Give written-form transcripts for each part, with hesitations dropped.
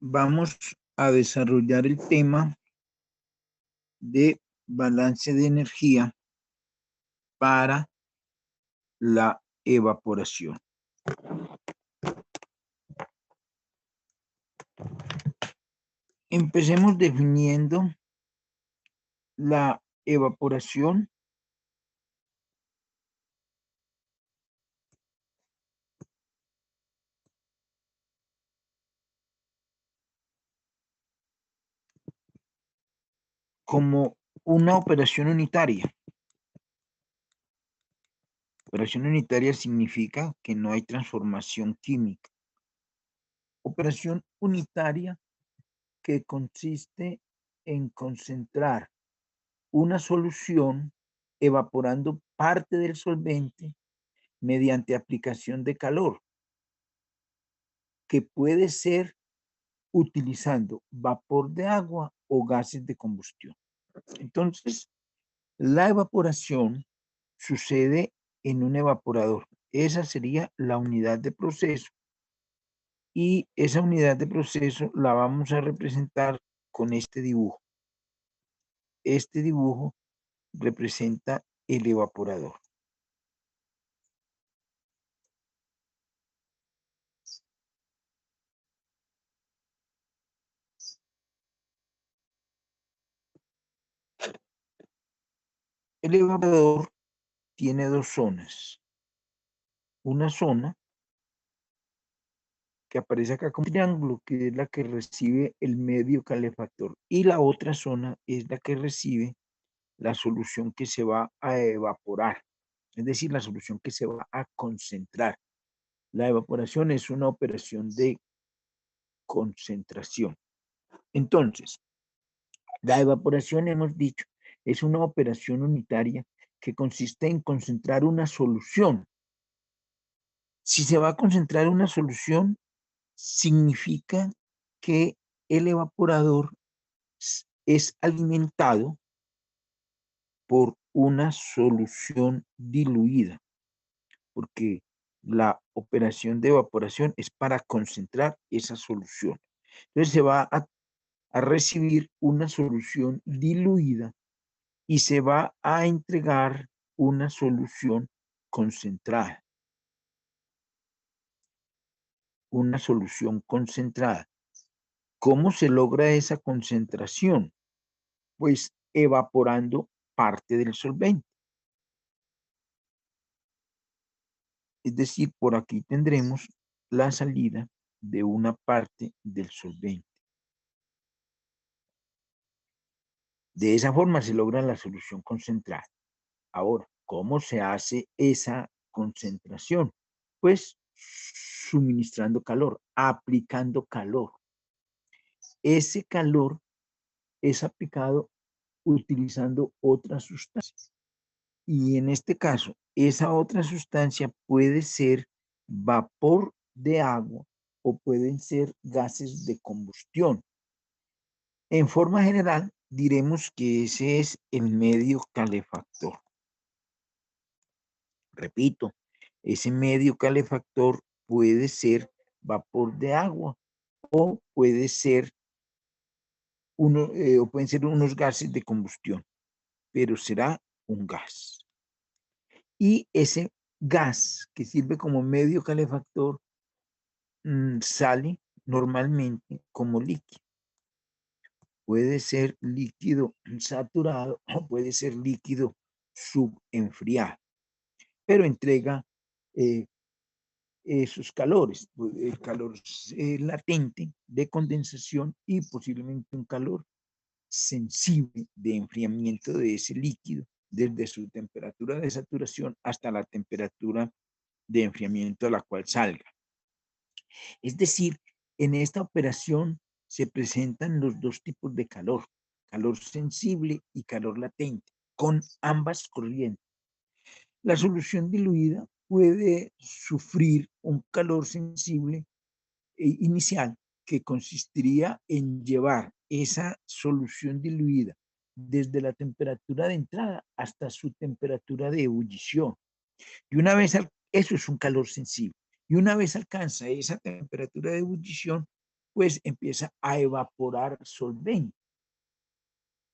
vamos a desarrollar el tema de balance de energía para la evaporación. Empecemos definiendo la evaporación como una operación unitaria. Operación unitaria significa que no hay transformación química. Operación unitaria que consiste en concentrar una solución evaporando parte del solvente mediante aplicación de calor, que puede ser utilizando vapor de agua o gases de combustión. Entonces, la evaporación sucede en un evaporador. Esa sería la unidad de proceso. Y esa unidad de proceso la vamos a representar con este dibujo. Este dibujo representa el evaporador. El evaporador tiene dos zonas. Una zona que aparece acá como triángulo, que es la que recibe el medio calefactor, y la otra zona es la que recibe la solución que se va a evaporar, es decir, la solución que se va a concentrar. La evaporación es una operación de concentración. Entonces, la evaporación, hemos dicho, es una operación unitaria que consiste en concentrar una solución. Si se va a concentrar una solución, significa que el evaporador es alimentado por una solución diluida, porque la operación de evaporación es para concentrar esa solución. Entonces se va a recibir una solución diluida y se va a entregar una solución concentrada. Una solución concentrada. ¿Cómo se logra esa concentración? Pues evaporando parte del solvente. Es decir, por aquí tendremos la salida de una parte del solvente. De esa forma se logra la solución concentrada. Ahora, ¿cómo se hace esa concentración? Pues suministrando calor, aplicando calor. Ese calor es aplicado utilizando otras sustancias. Y en este caso, esa otra sustancia puede ser vapor de agua o pueden ser gases de combustión. En forma general, diremos que ese es el medio calefactor. Repito, ese medio calefactor puede ser vapor de agua o puede ser o pueden ser unos gases de combustión, pero será un gas. Y ese gas que sirve como medio calefactor sale normalmente como líquido. Puede ser líquido saturado o puede ser líquido subenfriado, pero entrega esos calores, el calor latente de condensación y posiblemente un calor sensible de enfriamiento de ese líquido desde su temperatura de saturación hasta la temperatura de enfriamiento a la cual salga. Es decir, en esta operación se presentan los dos tipos de calor, calor sensible y calor latente, con ambas corrientes. La solución diluida puede sufrir un calor sensible inicial que consistiría en llevar esa solución diluida desde la temperatura de entrada hasta su temperatura de ebullición. Y una vez, eso es un calor sensible. Y una vez alcanza esa temperatura de ebullición, pues empieza a evaporar solvente.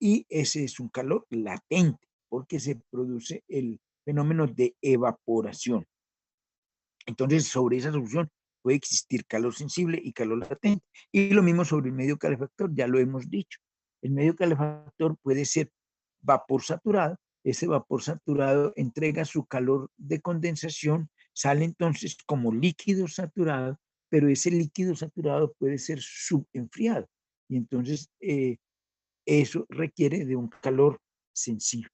Y ese es un calor latente, porque se produce el fenómeno de evaporación. Entonces, sobre esa solución puede existir calor sensible y calor latente. Y lo mismo sobre el medio calefactor, ya lo hemos dicho. El medio calefactor puede ser vapor saturado. Ese vapor saturado entrega su calor de condensación, sale entonces como líquido saturado, pero ese líquido saturado puede ser subenfriado. Y entonces eso requiere de un calor sensible.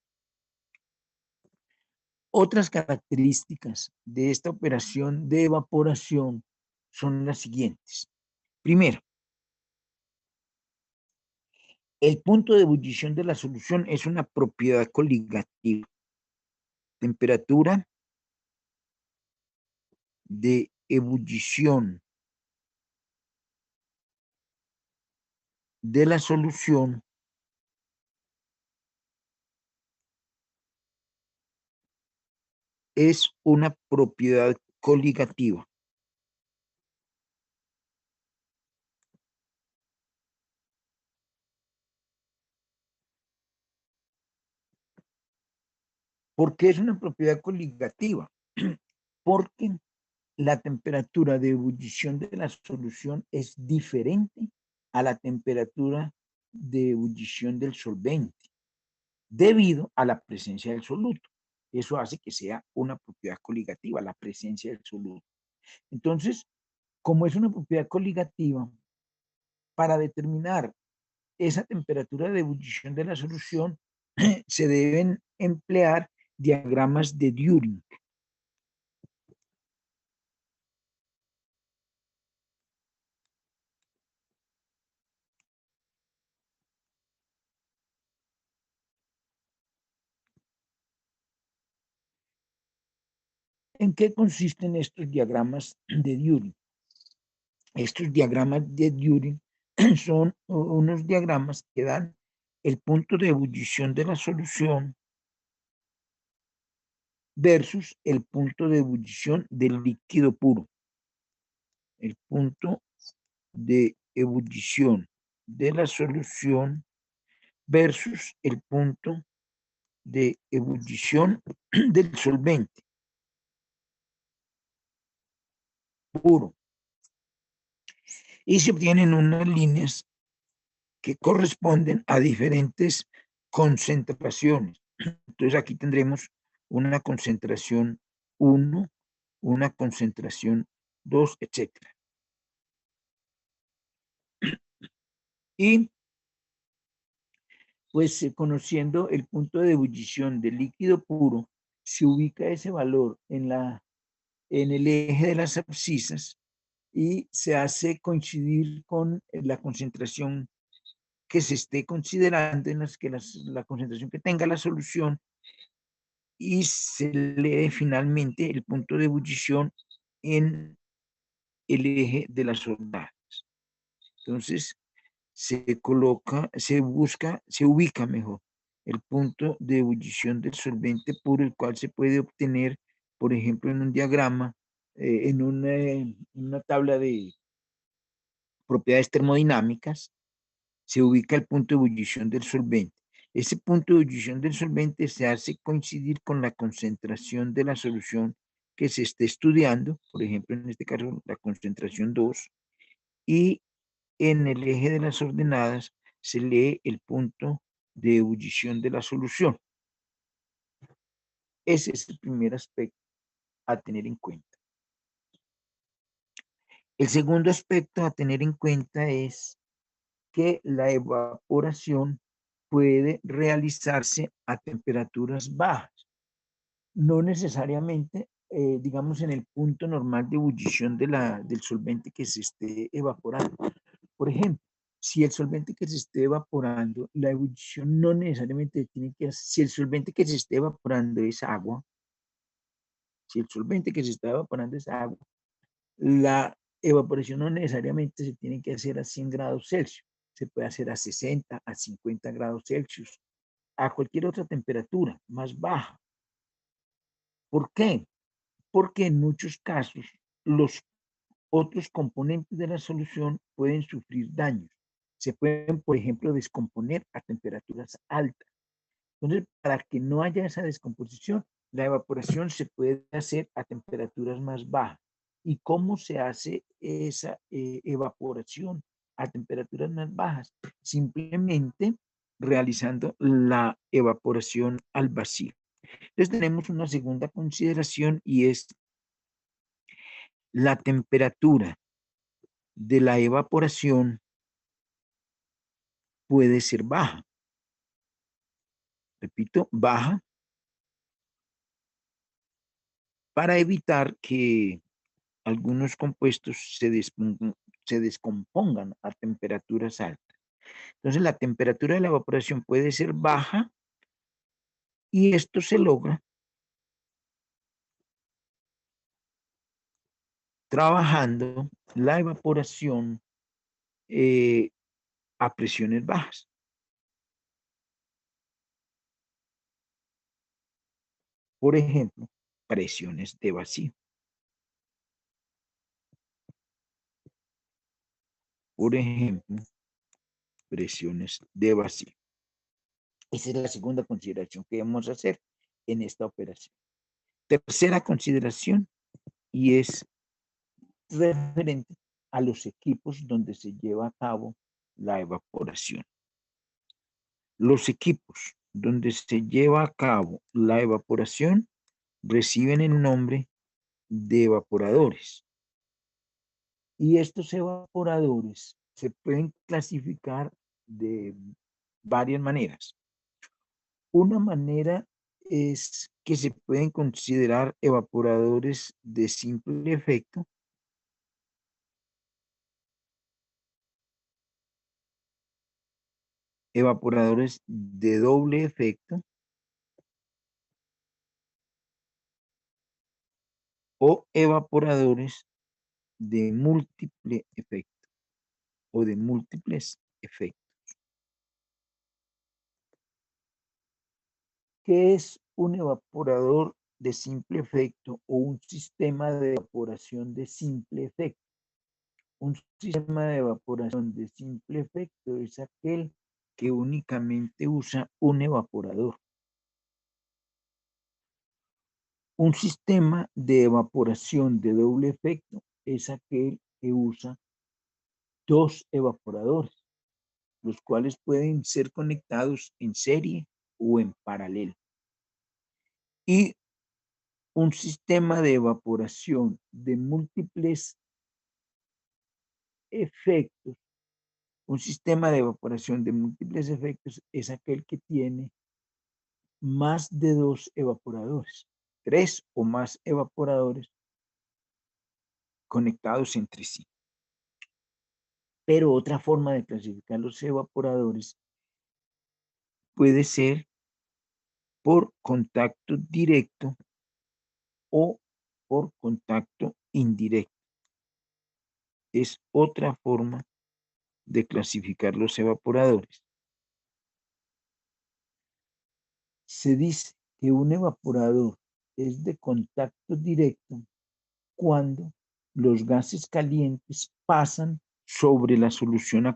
Otras características de esta operación de evaporación son las siguientes. Primero, el punto de ebullición de la solución es una propiedad coligativa. Temperatura de ebullición de la solución es una propiedad coligativa. ¿Por qué es una propiedad coligativa? Porque la temperatura de ebullición de la solución es diferente a la temperatura de ebullición del solvente, debido a la presencia del soluto. Eso hace que sea una propiedad coligativa, la presencia del soluto. Entonces, como es una propiedad coligativa, para determinar esa temperatura de ebullición de la solución, se deben emplear diagramas de Düring. ¿En qué consisten estos diagramas de Düring? Estos diagramas de Düring son unos diagramas que dan el punto de ebullición de la solución versus el punto de ebullición del líquido puro. El punto de ebullición de la solución versus el punto de ebullición del solvente puro. Y se obtienen unas líneas que corresponden a diferentes concentraciones. Entonces aquí tendremos una concentración 1, una concentración 2, etc. Y pues conociendo el punto de ebullición del líquido puro, se ubica ese valor en el eje de las abscisas y se hace coincidir con la concentración que se esté considerando, en las que la concentración que tenga la solución, y se lee finalmente el punto de ebullición en el eje de las hornadas. Entonces, se coloca, se busca, se ubica mejor el punto de ebullición del solvente puro, el cual se puede obtener, por ejemplo, en un diagrama, en una tabla de propiedades termodinámicas, se ubica el punto de ebullición del solvente. Ese punto de ebullición del solvente se hace coincidir con la concentración de la solución que se esté estudiando, por ejemplo, en este caso, la concentración 2, y en el eje de las ordenadas se lee el punto de ebullición de la solución. Ese es el primer aspecto a tener en cuenta. El segundo aspecto a tener en cuenta es que la evaporación puede realizarse a temperaturas bajas, no necesariamente, digamos, en el punto normal de ebullición del solvente que se esté evaporando. Por ejemplo, si el solvente que se esté evaporando, la ebullición no necesariamente tiene que hacer, si el solvente que se esté evaporando es agua, si el solvente que se está evaporando es agua, la evaporación no necesariamente se tiene que hacer a 100 grados Celsius, se puede hacer a 60, a 50 grados Celsius, a cualquier otra temperatura más baja. ¿Por qué? Porque en muchos casos los otros componentes de la solución pueden sufrir daños. Se pueden, por ejemplo, descomponer a temperaturas altas. Entonces, para que no haya esa descomposición, la evaporación se puede hacer a temperaturas más bajas. ¿Y cómo se hace esa evaporación a temperaturas más bajas? Simplemente realizando la evaporación al vacío. Entonces tenemos una segunda consideración y es la temperatura de la evaporación puede ser baja. Repito, baja para evitar que algunos compuestos se descompongan a temperaturas altas. Entonces la temperatura de la evaporación puede ser baja y esto se logra trabajando la evaporación a presiones bajas. Por ejemplo, presiones de vacío. Por ejemplo, presiones de vacío. Esa es la segunda consideración que vamos a hacer en esta operación. Tercera consideración, y es referente a los equipos donde se lleva a cabo la evaporación. Los equipos donde se lleva a cabo la evaporación reciben el nombre de evaporadores. Y estos evaporadores se pueden clasificar de varias maneras. Una manera es que se pueden considerar evaporadores de simple efecto, evaporadores de doble efecto o evaporadores de múltiple efecto o de múltiples efectos. ¿Qué es un evaporador de simple efecto o un sistema de evaporación de simple efecto? Un sistema de evaporación de simple efecto es aquel que únicamente usa un evaporador. Un sistema de evaporación de doble efecto es aquel que usa dos evaporadores, los cuales pueden ser conectados en serie o en paralelo. Y un sistema de evaporación de múltiples efectos, un sistema de evaporación de múltiples efectos es aquel que tiene más de dos evaporadores, tres o más evaporadores conectados entre sí. Pero otra forma de clasificar los evaporadores puede ser por contacto directo o por contacto indirecto. Es otra forma de clasificar los evaporadores. Se dice que un evaporador es de contacto directo cuando los gases calientes pasan sobre la solución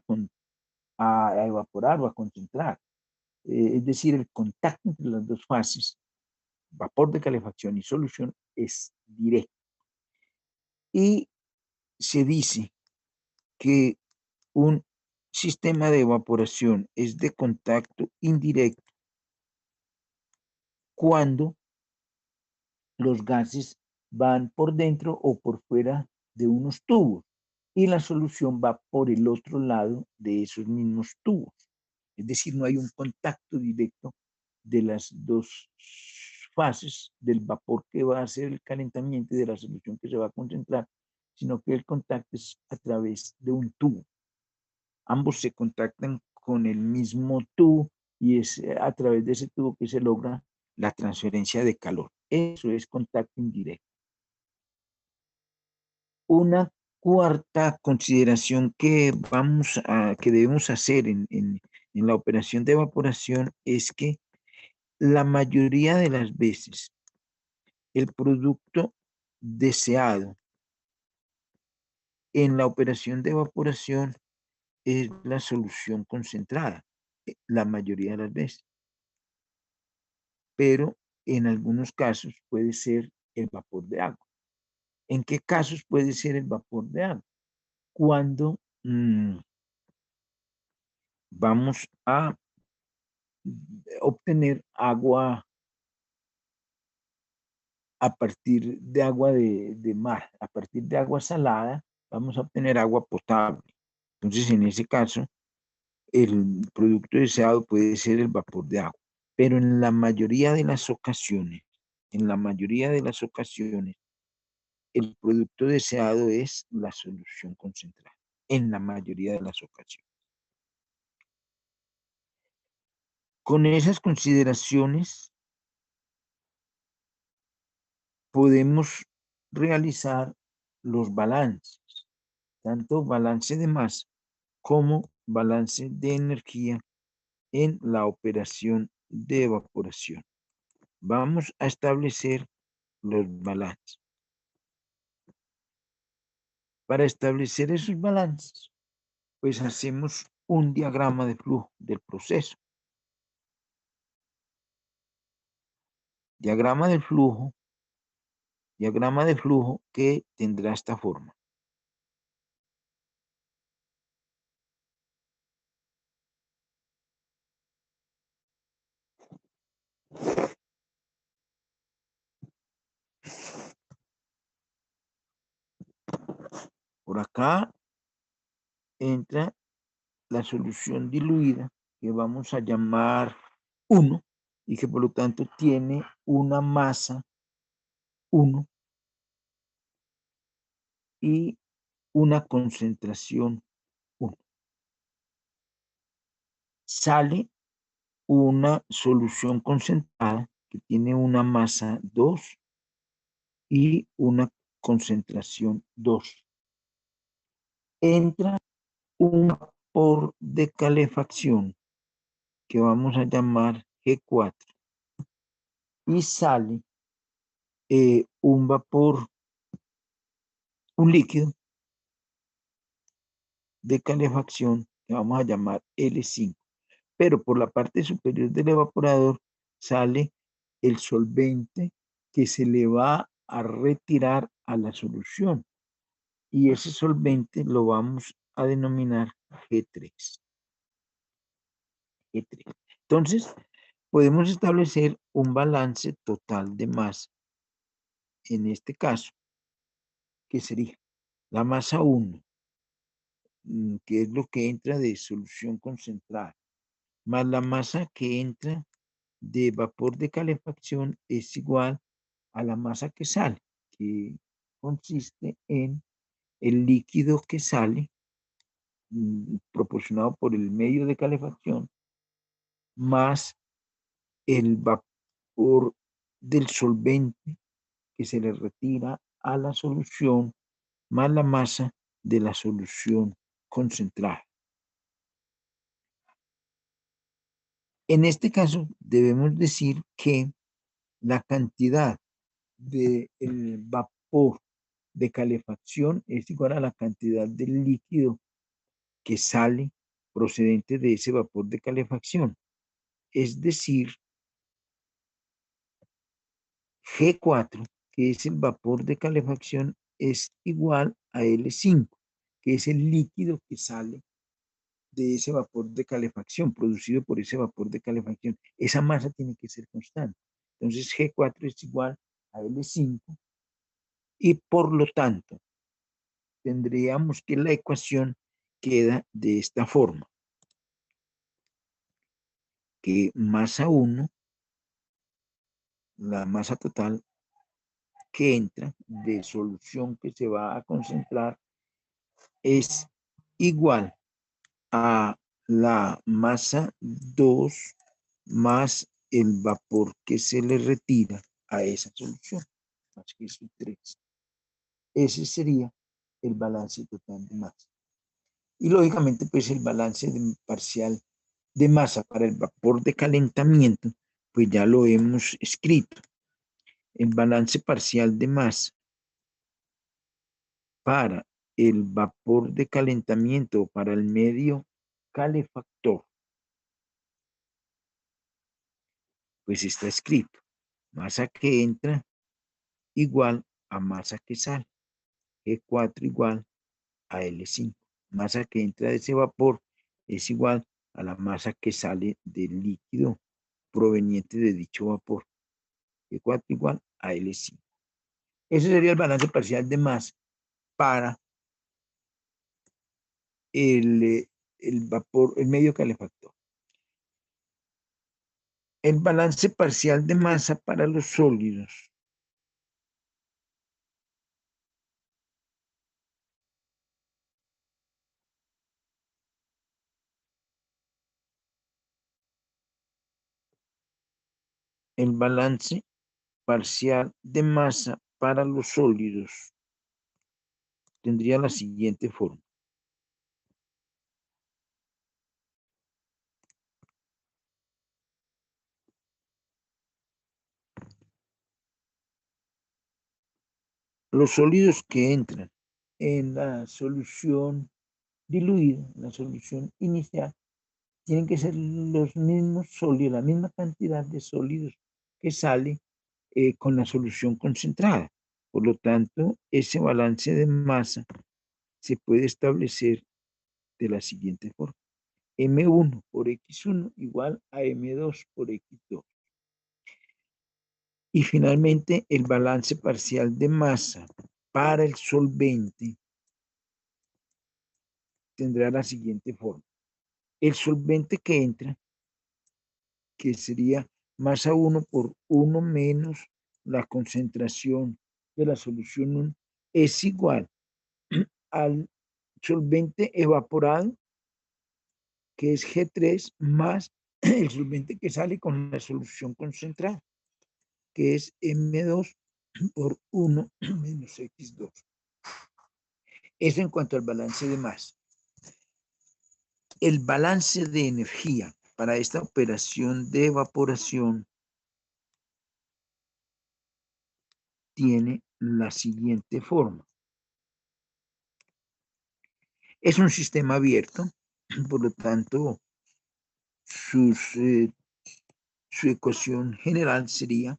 a evaporar o a concentrar. Es decir, el contacto entre las dos fases, vapor de calefacción y solución, es directo. Y se dice que un sistema de evaporación es de contacto indirecto cuando los gases van por dentro o por fuera de unos tubos y la solución va por el otro lado de esos mismos tubos. Es decir, no hay un contacto directo de las dos fases del vapor que va a hacer el calentamiento y de la solución que se va a concentrar, sino que el contacto es a través de un tubo. Ambos se contactan con el mismo tubo y es a través de ese tubo que se logra la transferencia de calor. Eso es contacto indirecto. Una cuarta consideración que debemos hacer en la operación de evaporación es que la mayoría de las veces el producto deseado En la operación de evaporación es la solución concentrada, la mayoría de las veces, pero en algunos casos puede ser el vapor de agua. ¿En qué casos puede ser el vapor de agua? Cuando vamos a obtener agua a partir de agua de mar, a partir de agua salada, vamos a obtener agua potable. Entonces, en ese caso, el producto deseado puede ser el vapor de agua. Pero en la mayoría de las ocasiones, en la mayoría de las ocasiones, el producto deseado es la solución concentrada. En la mayoría de las ocasiones. Con esas consideraciones, podemos realizar los balances, tanto balance de masa como balance de energía en la operación de evaporación. Vamos a establecer los balances. Para establecer esos balances, pues hacemos un diagrama de flujo del proceso. Diagrama de flujo que tendrá esta forma. Por acá entra la solución diluida, que vamos a llamar 1, y que por lo tanto tiene una masa 1 y una concentración 1. Sale una solución concentrada que tiene una masa 2 y una concentración 2. Entra un vapor de calefacción que vamos a llamar G4 y sale un vapor, un líquido de calefacción que vamos a llamar L5. Pero por la parte superior del evaporador sale el solvente que se le va a retirar a la solución. Y ese solvente lo vamos a denominar G3. G3. Entonces, podemos establecer un balance total de masa. En este caso, que sería la masa 1, que es lo que entra de solución concentrada, más la masa que entra de vapor de calefacción es igual a la masa que sale, que consiste en el líquido que sale proporcionado por el medio de calefacción más el vapor del solvente que se le retira a la solución más la masa de la solución concentrada. En este caso, debemos decir que la cantidad del vapor de calefacción es igual a la cantidad del líquido que sale procedente de ese vapor de calefacción. Es decir, G4, que es el vapor de calefacción, es igual a L5, que es el líquido que sale de ese vapor de calefacción, producido por ese vapor de calefacción. Esa masa tiene que ser constante. Entonces G4 es igual a L5 y por lo tanto tendríamos que la ecuación queda de esta forma, que masa 1, la masa total que entra de solución que se va a concentrar, es igual a la masa 2 más el vapor que se le retira a esa solución, más que es 3. Ese sería el balance total de masa. Y lógicamente, pues el balance parcial de masa para el vapor de calentamiento, pues ya lo hemos escrito. El balance parcial de masa para el vapor de calentamiento para el medio calefactor, pues está escrito, masa que entra igual a masa que sale, E4 igual a L5. Masa que entra de ese vapor es igual a la masa que sale del líquido proveniente de dicho vapor, E4 igual a L5. Ese sería el balance parcial de masa para el vapor, el medio calefactor. El balance parcial de masa para los sólidos. El balance parcial de masa para los sólidos tendría la siguiente forma. Los sólidos que entran en la solución diluida, en la solución inicial, tienen que ser los mismos sólidos, la misma cantidad de sólidos que sale con la solución concentrada. Por lo tanto, ese balance de masa se puede establecer de la siguiente forma. M1 por X1 igual a M2 por X2. Y finalmente, el balance parcial de masa para el solvente tendrá la siguiente forma. El solvente que entra, que sería masa 1 por 1 menos la concentración de la solución 1, es igual al solvente evaporado, que es G3, más el solvente que sale con la solución concentrada, que es M2 por 1 menos X2. Eso en cuanto al balance de masa. El balance de energía para esta operación de evaporación tiene la siguiente forma. Es un sistema abierto, por lo tanto, su ecuación general sería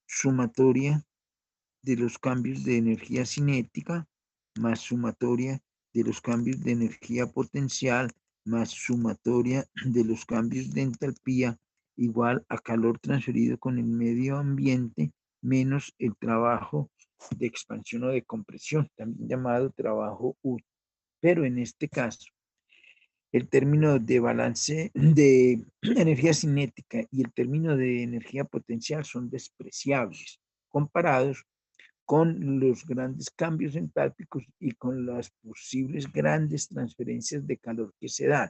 sumatoria de los cambios de energía cinética más sumatoria de los cambios de energía potencial más sumatoria de los cambios de entalpía igual a calor transferido con el medio ambiente menos el trabajo de expansión o de compresión, también llamado trabajo útil. Pero en este caso, el término de balance de energía cinética y el término de energía potencial son despreciables comparados con los grandes cambios entálpicos y con las posibles grandes transferencias de calor que se dan.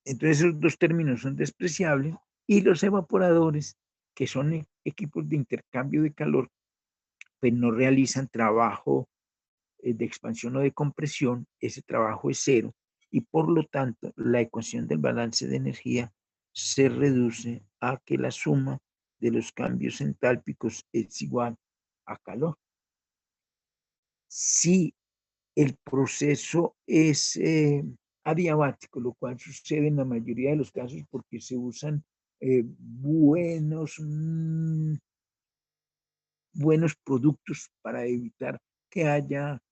Entonces esos dos términos son despreciables y los evaporadores, que son equipos de intercambio de calor, pues no realizan trabajo de expansión o de compresión, ese trabajo es cero y por lo tanto la ecuación del balance de energía se reduce a que la suma de los cambios entálpicos es igual a calor. Si el proceso es adiabático, lo cual sucede en la mayoría de los casos porque se usan buenos productos para evitar que haya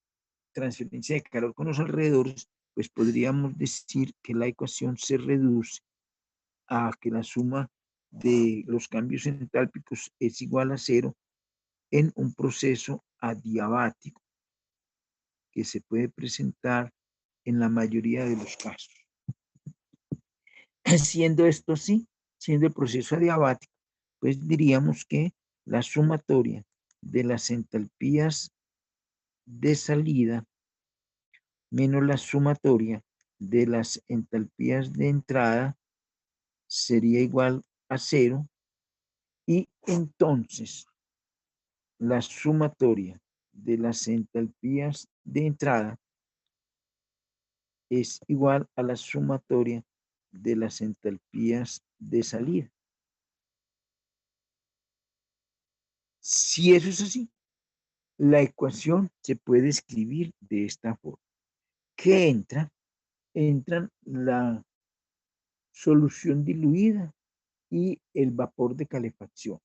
transferencia de calor con los alrededores, pues podríamos decir que la ecuación se reduce a que la suma de los cambios entálpicos es igual a cero en un proceso adiabático que se puede presentar en la mayoría de los casos. Siendo esto así, siendo el proceso adiabático, pues diríamos que la sumatoria de las entalpías de salida menos la sumatoria de las entalpías de entrada sería igual a cero y entonces la sumatoria de las entalpías de entrada es igual a la sumatoria de las entalpías de salida. Si eso es así, La ecuación se puede escribir de esta forma. ¿Qué entra? Entran la solución diluida y el vapor de calefacción.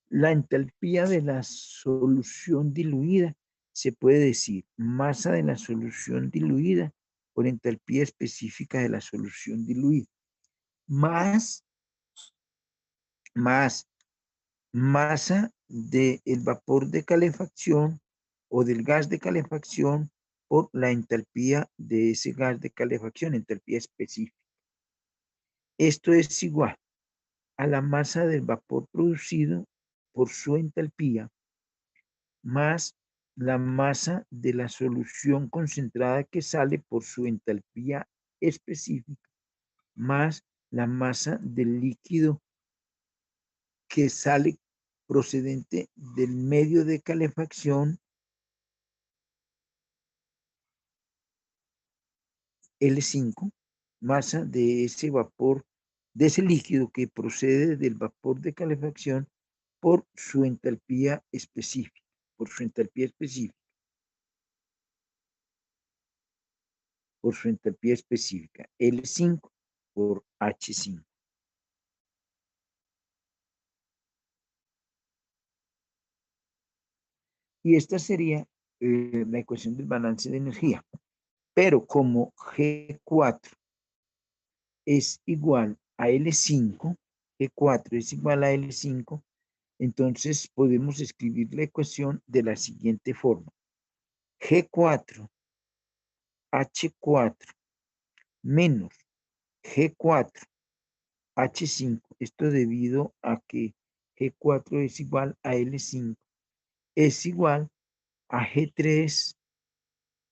La entalpía de la solución diluida se puede decir masa de la solución diluida por entalpía específica de la solución diluida, más masa del vapor de calefacción o del gas de calefacción por la entalpía de ese gas de calefacción, entalpía específica. Esto es igual a la masa del vapor producido por su entalpía más la masa de la solución concentrada que sale por su entalpía específica más la masa del líquido que sale procedente del medio de calefacción L5, masa de ese vapor, de ese líquido que procede del vapor de calefacción por su entalpía específica, por su entalpía específica, por su entalpía específica, L5 por H5. Y esta sería la ecuación del balance de energía. Pero como G4 es igual a L5, G4 es igual a L5, entonces podemos escribir la ecuación de la siguiente forma. G4, H4 menos G4, H5. Esto debido a que G4 es igual a L5. Es igual a G3,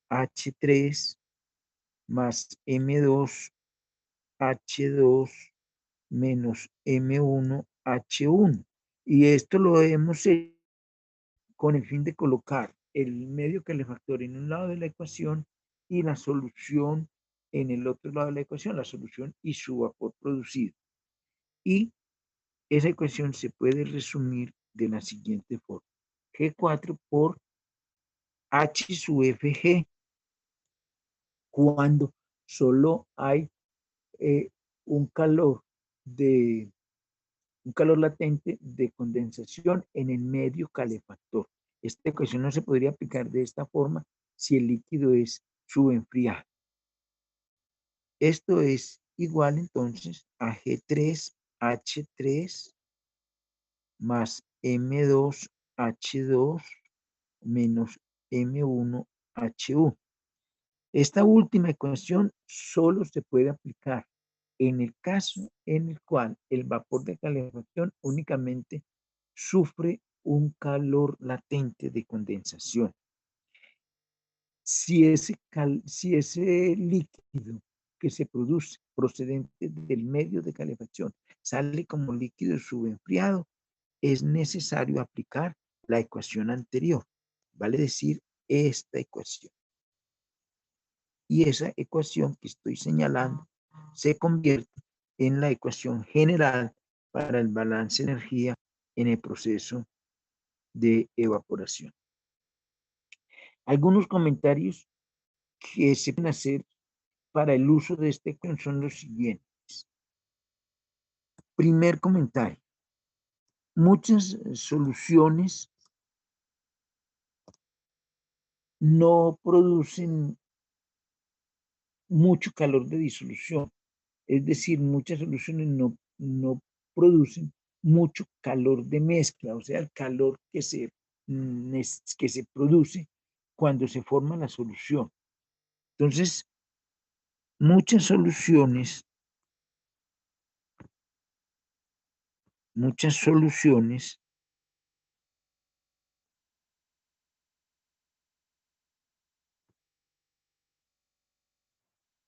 H3 más M2, H2 menos M1, H1. Y esto lo hemos hecho con el fin de colocar el medio calefactor en un lado de la ecuación y la solución en el otro lado de la ecuación, la solución y su vapor producido. Y esa ecuación se puede resumir de la siguiente forma. G4 por H sub FG cuando solo hay eh, un calor de un calor latente de condensación en el medio calefactor. Esta ecuación no se podría aplicar de esta forma si el líquido es subenfriado. Esto es igual entonces a G3H3 más M2H2 menos M1H1. Esta última ecuación solo se puede aplicar en el caso en el cual el vapor de calefacción únicamente sufre un calor latente de condensación. Si ese líquido que se produce procedente del medio de calefacción sale como líquido subenfriado, es necesario aplicar la ecuación anterior, vale decir, esta ecuación. Y esa ecuación que estoy señalando se convierte en la ecuación general para el balance de energía en el proceso de evaporación. Algunos comentarios que se pueden hacer para el uso de esta ecuación son los siguientes. Primer comentario. Muchas soluciones no producen mucho calor de disolución. Es decir, muchas soluciones no producen mucho calor de mezcla, o sea, el calor que se produce cuando se forma la solución. Entonces, muchas soluciones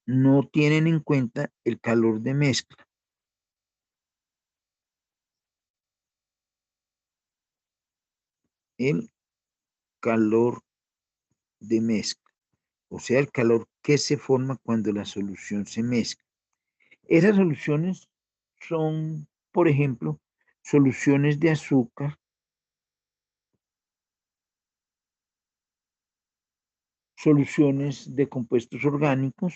no tienen en cuenta el calor de mezcla. El calor de mezcla, o sea, el calor que se forma cuando la solución se mezcla. Esas soluciones son, por ejemplo, soluciones de azúcar soluciones de compuestos orgánicos,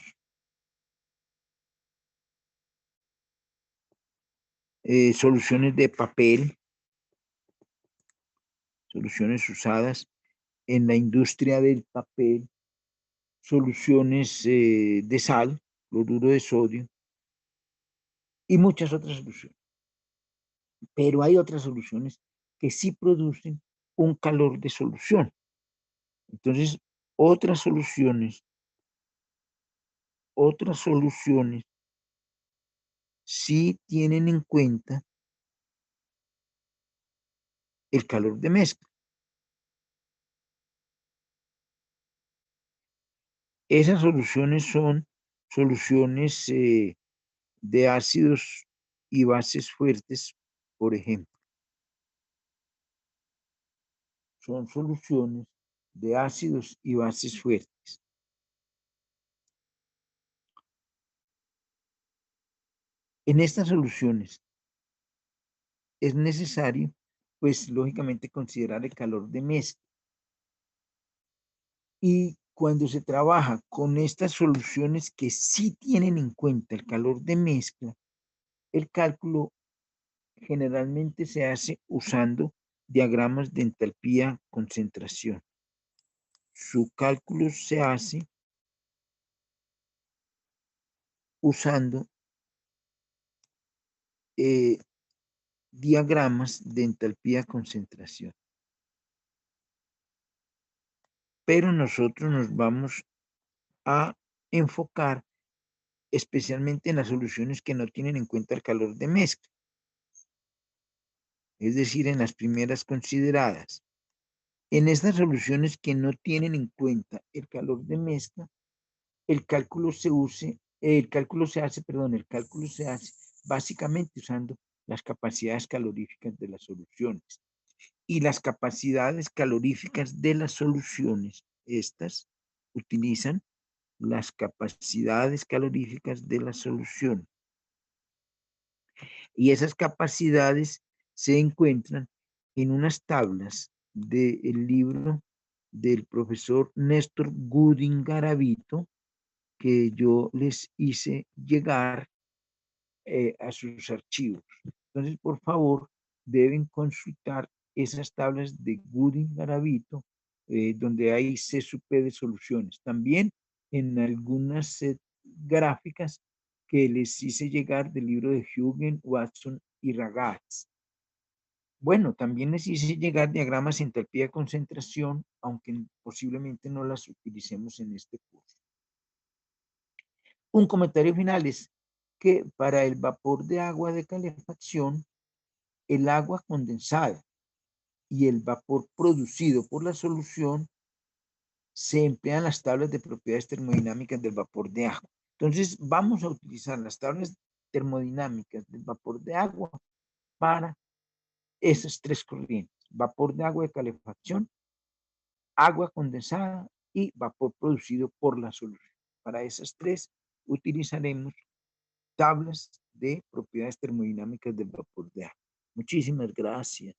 soluciones de papel, soluciones usadas en la industria del papel, soluciones de sal, cloruro de sodio y muchas otras soluciones. Pero hay otras soluciones que sí producen un calor de solución. Entonces, otras soluciones sí tienen en cuenta el calor de mezcla. Esas soluciones son soluciones de ácidos y bases fuertes, por ejemplo. Son soluciones de ácidos y bases fuertes. En estas soluciones es necesario, pues lógicamente, considerar el calor de mezcla. Y cuando se trabaja con estas soluciones que sí tienen en cuenta el calor de mezcla, el cálculo generalmente se hace usando diagramas de entalpía-concentración. Su cálculo se hace usando diagramas de entalpía-concentración. Pero nosotros nos vamos a enfocar especialmente en las soluciones que no tienen en cuenta el calor de mezcla, es decir, en las primeras consideradas. En estas soluciones que no tienen en cuenta el calor de mezcla, el cálculo se hace básicamente usando las capacidades caloríficas de las soluciones. Y las capacidades caloríficas de las soluciones, estas utilizan las capacidades caloríficas de la solución. Y esas capacidades se encuentran en unas tablas del libro del profesor Néstor Gooding Garavito, que yo les hice llegar a sus archivos. Entonces, por favor, deben consultar esas tablas de Gooding Garavito, donde hay CSUP de soluciones. También en algunas gráficas que les hice llegar del libro de Hugen, Watson y Ragaz. Bueno, también les hice llegar diagramas de entalpía de concentración, aunque posiblemente no las utilicemos en este curso. Un comentario final es que para el vapor de agua de calefacción, el agua condensada y el vapor producido por la solución se emplean las tablas de propiedades termodinámicas del vapor de agua. Entonces, vamos a utilizar las tablas termodinámicas del vapor de agua para esas tres corrientes: vapor de agua de calefacción, agua condensada y vapor producido por la solución. Para esas tres utilizaremos tablas de propiedades termodinámicas del vapor de agua. Muchísimas gracias.